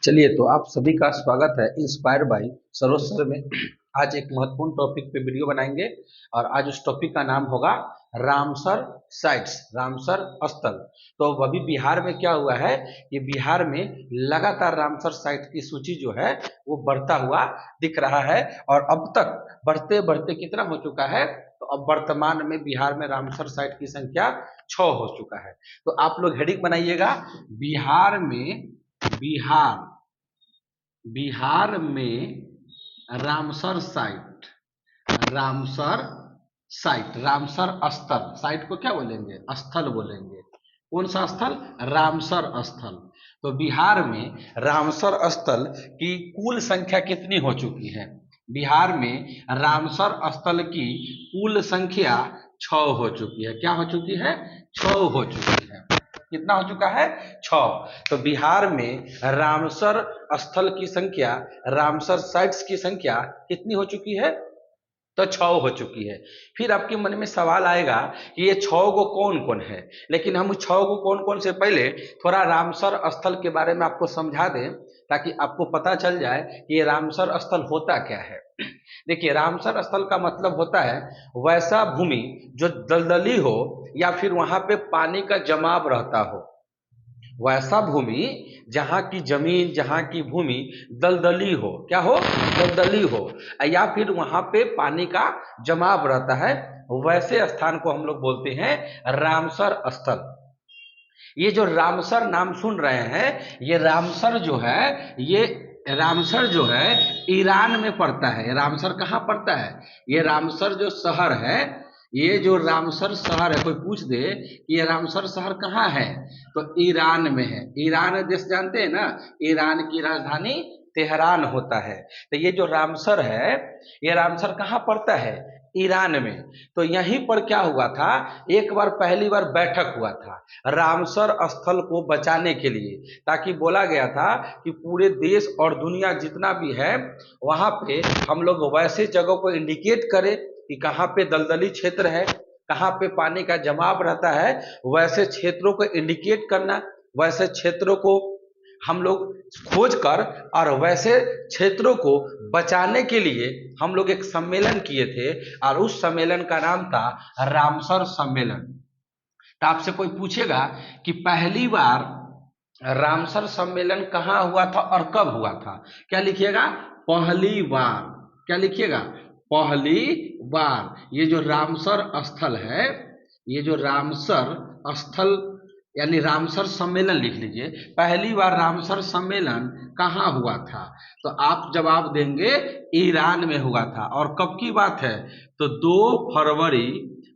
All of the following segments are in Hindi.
चलिए, तो आप सभी का स्वागत है इंस्पायर बाय सरोज सर में। आज एक महत्वपूर्ण टॉपिक पे वीडियो बनाएंगे और आज उस टॉपिक का नाम होगा रामसर साइट्स, रामसर स्थल। तो अभी बिहार में क्या हुआ है कि बिहार में लगातार रामसर साइट की सूची जो है वो बढ़ता हुआ दिख रहा है और अब तक बढ़ते बढ़ते कितना हो चुका है, तो अब वर्तमान में बिहार में रामसर साइट की संख्या 6 हो चुका है। तो आप लोग हेडिंग बनाइएगा, बिहार में बिहार बिहार में Ramsar site, Ramsar site, Ramsar स्थल। साइट को क्या बोलेंगे? स्थल बोलेंगे। कौन सा स्थल? रामसर स्थल। तो बिहार में रामसर स्थल की कुल संख्या कितनी हो चुकी है? बिहार में रामसर स्थल की कुल संख्या 6 हो चुकी है। क्या हो चुकी है? 6 हो चुकी है। कितना हो चुका है? 6। तो बिहार में रामसर स्थल की संख्या, रामसर साइट्स की संख्या कितनी हो चुकी है? तो 6 हो चुकी है। फिर आपके मन में सवाल आएगा कि ये 6 को कौन कौन है, लेकिन हम 6 को कौन कौन से पहले थोड़ा रामसर स्थल के बारे में आपको समझा दें ताकि आपको पता चल जाए कि ये रामसर स्थल होता क्या है। देखिए, रामसर स्थल का मतलब होता है वैसा भूमि जो दलदली हो या फिर वहां पे पानी का जमाव रहता हो। वैसा भूमि जहाँ की जमीन, जहाँ की भूमि दलदली हो। क्या हो? दलदली हो, या फिर वहां पे पानी का जमाव रहता है, वैसे स्थान को हम लोग बोलते हैं रामसर स्थल। ये जो रामसर नाम सुन रहे हैं, ये रामसर जो है, ये रामसर जो है ईरान में पड़ता है। रामसर कहाँ पड़ता है? ये रामसर जो शहर है, ये जो रामसर शहर है, कोई पूछ दे कि ये रामसर शहर कहाँ है, तो ईरान में है। ईरान देश जानते हैं ना, ईरान की राजधानी तेहरान होता है। तो ये जो रामसर है, ये रामसर कहाँ पड़ता है? ईरान में। तो यहीं पर क्या हुआ था, एक बार पहली बार बैठक हुआ था रामसर स्थल को बचाने के लिए, ताकि बोला गया था कि पूरे देश और दुनिया जितना भी है वहां पे हम लोग वैसे जगह को इंडिकेट करें कि कहाँ पे दलदली क्षेत्र है, कहाँ पे पानी का जमाव रहता है, वैसे क्षेत्रों को इंडिकेट करना, वैसे क्षेत्रों को हम लोग खोज कर और वैसे क्षेत्रों को बचाने के लिए हम लोग एक सम्मेलन किए थे और उस सम्मेलन का नाम था रामसर सम्मेलन। तो आपसे कोई पूछेगा कि पहली बार रामसर सम्मेलन कहाँ हुआ था और कब हुआ था, क्या लिखिएगा? पहली बार। क्या लिखिएगा? पहली बार। ये जो रामसर स्थल है, ये जो रामसर स्थल यानी रामसर सम्मेलन लिख लीजिए। पहली बार रामसर सम्मेलन कहाँ हुआ था? तो आप जवाब देंगे ईरान में हुआ था। और कब की बात है? तो 2 फरवरी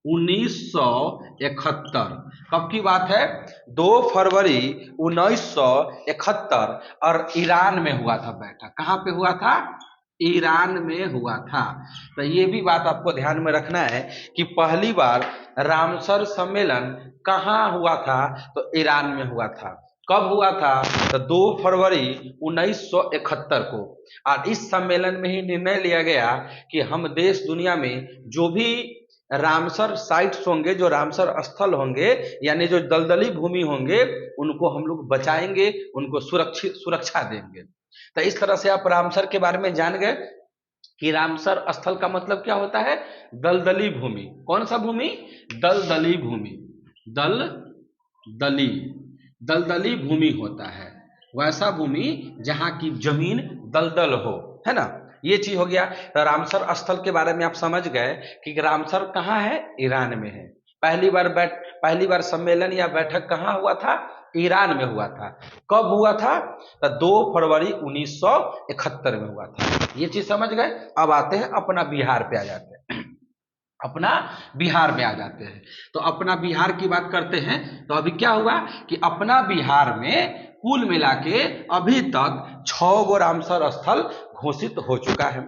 1971। कब की बात है? 2 फरवरी 1971 और ईरान में हुआ था बैठक। कहाँ पे हुआ था? ईरान में हुआ था। तो ये भी बात आपको ध्यान में रखना है कि पहली बार रामसर सम्मेलन कहाँ हुआ था, तो ईरान में हुआ था। कब हुआ था? तो 2 फरवरी 1971 को। और इस सम्मेलन में ही निर्णय लिया गया कि हम देश दुनिया में जो भी रामसर साइट्स होंगे, जो रामसर स्थल होंगे, यानी जो दलदली भूमि होंगे, उनको हम लोग बचाएंगे, उनको सुरक्षा देंगे। तो इस तरह से आप रामसर के बारे में जान गए कि रामसर स्थल का मतलब क्या होता है? दलदली भूमि। कौन सा भूमि? दलदली भूमि। दलदली दलदली भूमि होता है वैसा भूमि जहां की जमीन दलदल हो, है ना। ये चीज हो गया। तो रामसर स्थल के बारे में आप समझ गए कि रामसर कहाँ है? ईरान में है। पहली बार सम्मेलन या बैठक कहाँ हुआ था? ईरान में हुआ था। कब हुआ था? तो 2 फरवरी 1971 में हुआ था। ये चीज समझ गए। अब आते हैं अपना बिहार पे आ जाते हैं। अपना बिहार में आ जाते हैं। तो अपना बिहार की बात करते हैं। तो अभी क्या हुआ कि अपना बिहार में कुल मिला के अभी तक 6 गो रामसर स्थल घोषित हो चुका है।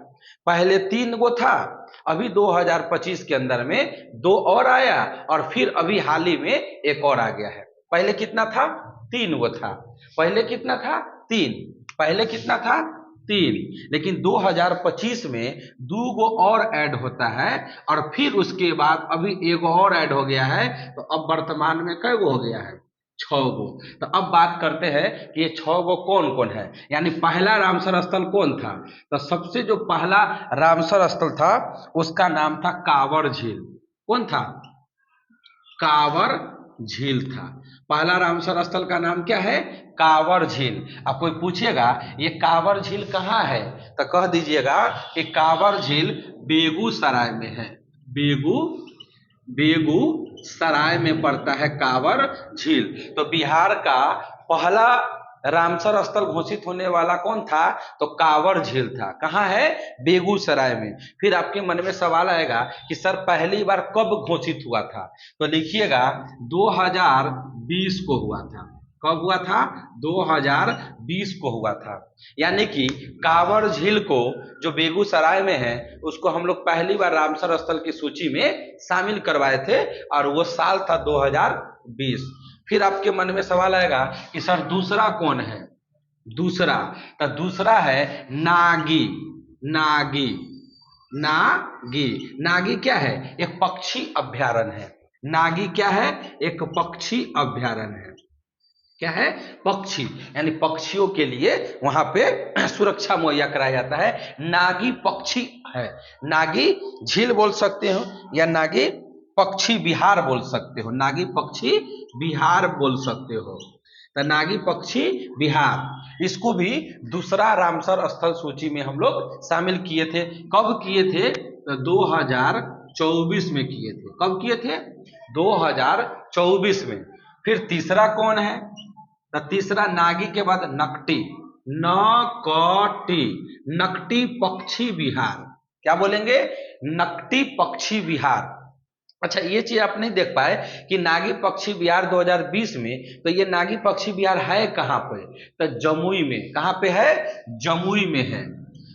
पहले 3 गो था, अभी 2025 के अंदर में 2 और आया और फिर अभी हाल ही में एक और आ गया है। पहले कितना था? 3 गो था। पहले कितना था? 3। पहले कितना था? 3। लेकिन 2025 में 2 गो और ऐड होता है और फिर उसके बाद अभी एक और ऐड हो गया है। तो अब वर्तमान में कै गो हो गया है? छह गो। तो अब बात करते हैं कि ये छह गो कौन कौन है, यानी पहला रामसर स्थल कौन था। तो सबसे जो पहला रामसर स्थल था उसका नाम था कांवर झील। कौन था? कांवर झील था। पहला रामसर स्थल का नाम क्या है? कांवर झील। अब कोई पूछेगा ये कांवर झील कहाँ है, तो कह दीजिएगा कि कांवर झील बेगूसराय में है। बेगूसराय में पड़ता है कांवर झील। तो बिहार का पहला रामसर स्थल घोषित होने वाला कौन था? तो कांवर झील था। कहाँ है? बेगूसराय में। फिर आपके मन में सवाल आएगा कि सर पहली बार कब घोषित हुआ था, तो लिखिएगा 2020 को हुआ था। कब हुआ था? 2020 को हुआ था। यानी कि कांवर झील को जो बेगूसराय में है उसको हम लोग पहली बार रामसर स्थल की सूची में शामिल करवाए थे, और वो साल था 2020। फिर आपके मन में सवाल आएगा कि सर दूसरा कौन है? दूसरा, तो दूसरा है नागी। नागी नागी नागी क्या है? एक पक्षी अभ्यारण्य है। नागी क्या है? एक पक्षी अभ्यारण्य है। क्या है? पक्षी, यानी पक्षियों के लिए वहां पे सुरक्षा मुहैया कराया जाता है। नागी पक्षी है। नागी झील बोल सकते हो या नागी पक्षी विहार बोल सकते हो। नागी पक्षी विहार बोल सकते हो। तो नागी पक्षी विहार, इसको भी दूसरा रामसर स्थल सूची में हम लोग शामिल किए थे। कब किए थे? तो 2024 में किए थे। कब किए थे? 2024 में। फिर तीसरा कौन है? तो तीसरा नागी के बाद नकटी। नकटी, नकटी पक्षी विहार। क्या बोलेंगे? नकटी पक्षी विहार। अच्छा, ये चीज आप नहीं देख पाए कि नागी पक्षी विहार 2020 में, तो ये नागी पक्षी विहार है कहाँ पे? तो जमुई में। कहाँ पे है? जमुई में है।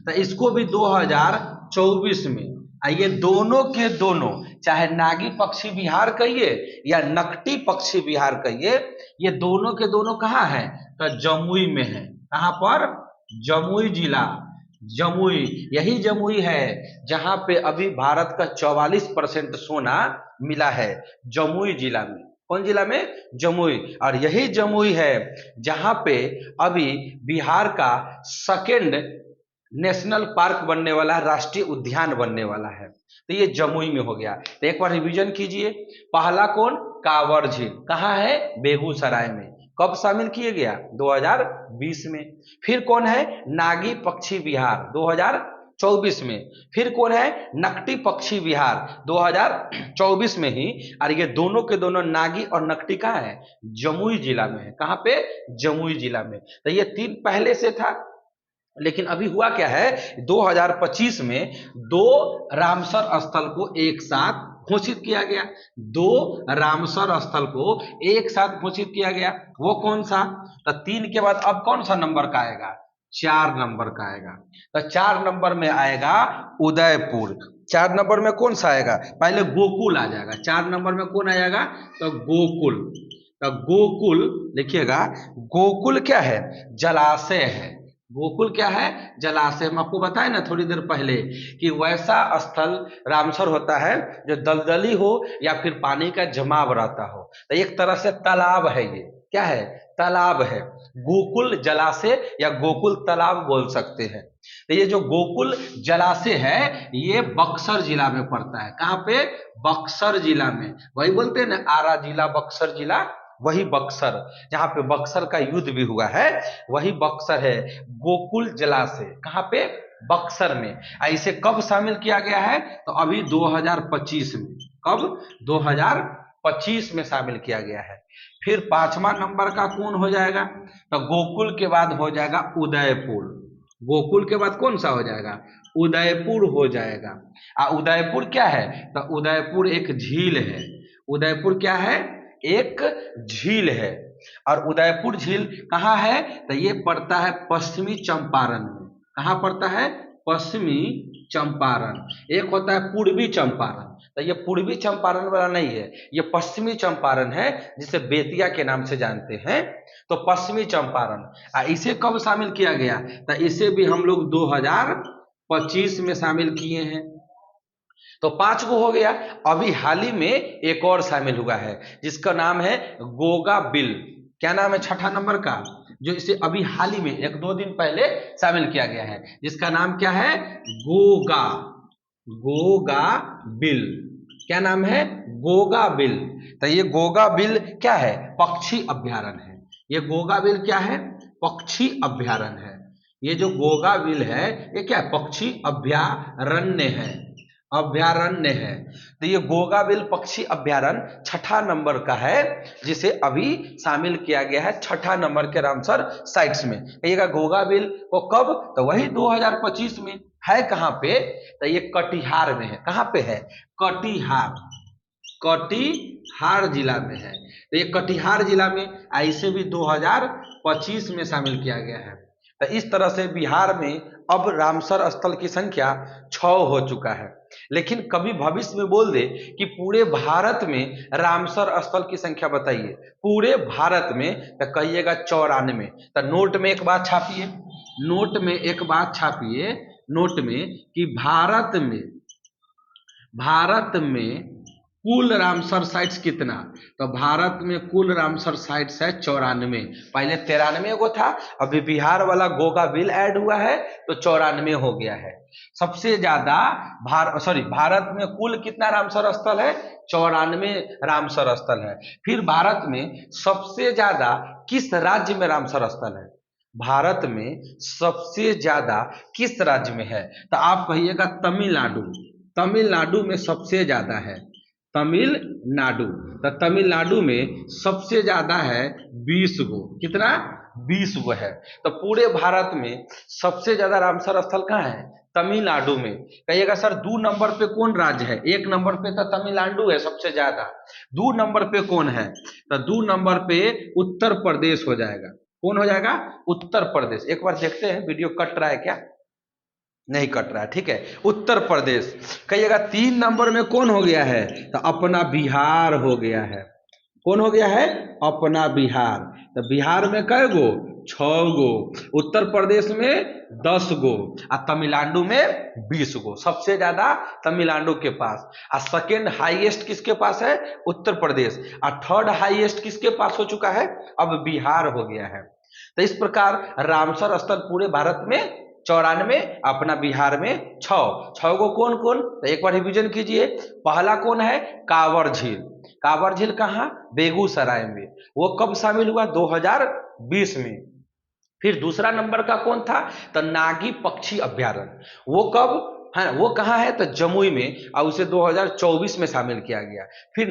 तो इसको भी 2024 में। ये दोनों के दोनों, चाहे नागी पक्षी विहार कहिए या नकटी पक्षी विहार कहिए, ये दोनों के दोनों कहाँ है? तो जमुई में है। कहाँ पर? जमुई जिला। जमुई, यही जमुई है जहां पे अभी भारत का 44% सोना मिला है, जमुई जिला में। कौन जिला में? जमुई। और यही जमुई है जहां पे अभी बिहार का सेकेंड नेशनल पार्क बनने वाला है, राष्ट्रीय उद्यान बनने वाला है। तो ये जमुई में हो गया। तो एक बार रिवीजन कीजिए। पहला कौन? कांवर झील। कहाँ है? बेगूसराय में। कब शामिल किया गया? 2020 में। फिर कौन है? नागी पक्षी विहार 2024 में। फिर कौन है? नकटी पक्षी विहार 2024 में ही। और ये दोनों के दोनों नागी और नकटी कहाँ है? जमुई जिला में है। कहाँ पे? जमुई जिला में। तो ये तीन पहले से था, लेकिन अभी हुआ क्या है, 2025 में दो रामसर स्थल को एक साथ घोषित किया गया। दो रामसर स्थल को एक साथ घोषित किया गया। वो कौन सा? तो 3 के बाद अब कौन सा नंबर का आएगा? 4 नंबर का आएगा। तो 4 नंबर में आएगा उदयपुर। 4 नंबर में कौन सा आएगा? पहले गोकुल आ जाएगा। 4 नंबर में कौन आएगा? तो गोकुल। तो गोकुल लिखिएगा। गोकुल क्या है? जलाशय है। गोकुल क्या है? जलाशय। हम आपको बताए ना थोड़ी देर पहले कि वैसा स्थल रामसर होता है जो दलदली हो या फिर पानी का जमाव रहता हो। तो एक तरह से तालाब है। ये क्या है? तालाब है। गोकुल जलाशय या गोकुल तालाब बोल सकते हैं। तो ये जो गोकुल जलाशय है ये बक्सर जिला में पड़ता है। कहाँ पे? बक्सर जिला में। वही बोलते हैं ना, आरा जिला, बक्सर जिला, वही बक्सर जहां पे बक्सर का युद्ध भी हुआ है, वही बक्सर है। गोकुल जलाशय कहां पे? बक्सर में। इसे कब शामिल किया गया है? तो अभी 2025 में। कब? 2025 में शामिल किया गया है। फिर 5वां नंबर का कौन हो जाएगा? तो गोकुल के बाद हो जाएगा उदयपुर। गोकुल के बाद कौन सा हो जाएगा? उदयपुर हो जाएगा। उदयपुर क्या है? तो उदयपुर एक झील है। उदयपुर क्या है? एक झील है। और उदयपुर झील कहाँ है? तो ये पड़ता है पश्चिमी चंपारण में। कहाँ पड़ता है? पश्चिमी चंपारण। एक होता है पूर्वी चंपारण, तो ये पूर्वी चंपारण वाला नहीं है, ये पश्चिमी चंपारण है जिसे बेतिया के नाम से जानते हैं। तो पश्चिमी चंपारण। इसे कब शामिल किया गया? तो इसे भी हम लोग 2025 में शामिल किए हैं। तो 5 गो हो गया। अभी हाल ही में एक और शामिल हुआ है जिसका नाम है गोगा बिल। क्या नाम है छठा नंबर का, जो इसे अभी हाल ही में 1-2 दिन पहले शामिल किया गया है, जिसका नाम क्या है, गोगा, गोगा बिल। क्या नाम है, गोगा बिल। तो ये गोगा बिल क्या है, पक्षी अभ्यारण्य है। ये गोगा बिल क्या है, पक्षी अभ्यारण्य है। ये जो गोगा बिल है ये क्या है, पक्षी अभ्यारण्य है, अभ्यारण्य है। तो ये गोगा बिल पक्षी अभ्यारण्य छठा नंबर का है, जिसे अभी शामिल किया गया है छठा नंबर के रामसर साइट्स में। कहिएगा गोगा बिल को कब, तो वही 2025 में है। कहाँ पे, तो ये कटिहार में है। कहाँ पे है, कटिहार, कटिहार जिला में है। तो ये कटिहार जिला में ऐसे भी 2025 में शामिल किया गया है। तो इस तरह से बिहार में अब रामसर स्थल की संख्या 6 हो चुका है। लेकिन कभी भविष्य में बोल दे कि पूरे भारत में रामसर स्थल की संख्या बताइए, पूरे भारत में, तो कहिएगा 94। तो नोट में एक बात छापिए, नोट में एक बात छापिए, नोट में कि भारत में कुल रामसर साइट्स कितना, तो भारत में कुल रामसर साइट्स है 94। पहले 93 गो था, अभी बिहार वाला गोगा बिल ऐड हुआ है तो 94 हो गया है। सबसे ज्यादा भारत में कुल कितना रामसर स्थल है, 94 रामसर स्थल है। फिर भारत में सबसे ज्यादा किस राज्य में रामसर स्थल है, भारत में सबसे ज्यादा किस राज्य में है, तो आप कहिएगा तमिलनाडु। तमिलनाडु में सबसे ज्यादा है, तमिलनाडु। तो तमिलनाडु में सबसे ज्यादा है 20 गो। कितना, 20 गो है। तो पूरे भारत में सबसे ज्यादा रामसर स्थल कहाँ है, तमिलनाडु में। कहिएगा सर 2 नंबर पे कौन राज्य है, 1 नंबर पे तो तमिलनाडु है सबसे ज्यादा, 2 नंबर पे कौन है, तो 2 नंबर पे उत्तर प्रदेश हो जाएगा। कौन हो जाएगा, उत्तर प्रदेश। एक बार देखते हैं वीडियो कट रहा है क्या, नहीं कट रहा है, ठीक है, उत्तर प्रदेश। कहिएगा 3 नंबर में कौन हो गया है, तो अपना बिहार हो गया है। कौन हो गया है, अपना बिहार। तो बिहार में कै गो, 6 गो। उत्तर प्रदेश में 10 गो और तमिलनाडु में 20 गो। सबसे ज्यादा तमिलनाडु के पास, और सेकेंड हाईएस्ट किसके पास है, उत्तर प्रदेश, और थर्ड हाईएस्ट किसके पास हो चुका है, अब बिहार हो गया है। तो इस प्रकार रामसर स्थल पूरे भारत में 94, अपना बिहार में 6 गो। कौन कौन, तो एक बार रिवीजन कीजिए। पहला कौन है, कांवर झील। कांवर झील कहाँ, बेगूसराय में। वो कब शामिल हुआ, 2020 में। फिर दूसरा नंबर का कौन था, तो नागी पक्षी अभ्यारण्य। वो कब है, वो कहाँ है, तो जमुई में, और उसे 2024 में शामिल किया गया। फिर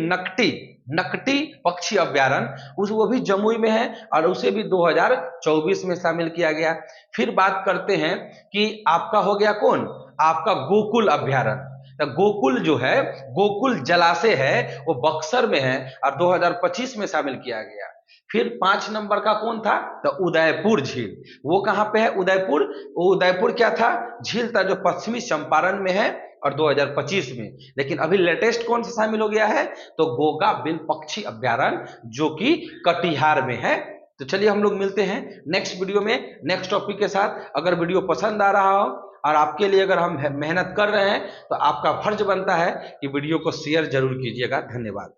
नकटी पक्षी अभ्यारण्य, वो भी जमुई में है और उसे भी 2024 में शामिल किया गया। फिर बात करते हैं कि आपका हो गया कौन, आपका गोकुल अभ्यारण्य। तो गोकुल जो है, गोकुल जलाशय है, वो बक्सर में है और 2025 में शामिल किया गया। फिर 5 नंबर का कौन था, तो उदयपुर झील। वो कहाँ पे है, उदयपुर। उदयपुर क्या था, झील था, जो पश्चिमी चंपारण में है और 2025 में। लेकिन अभी लेटेस्ट कौन सा शामिल हो गया है, तो गोगा बिल पक्षी अभ्यारण्य, जो कि कटिहार में है। तो चलिए हम लोग मिलते हैं नेक्स्ट वीडियो में नेक्स्ट टॉपिक के साथ। अगर वीडियो पसंद आ रहा हो और आपके लिए अगर हम मेहनत कर रहे हैं, तो आपका फर्ज बनता है कि वीडियो को शेयर जरूर कीजिएगा। धन्यवाद।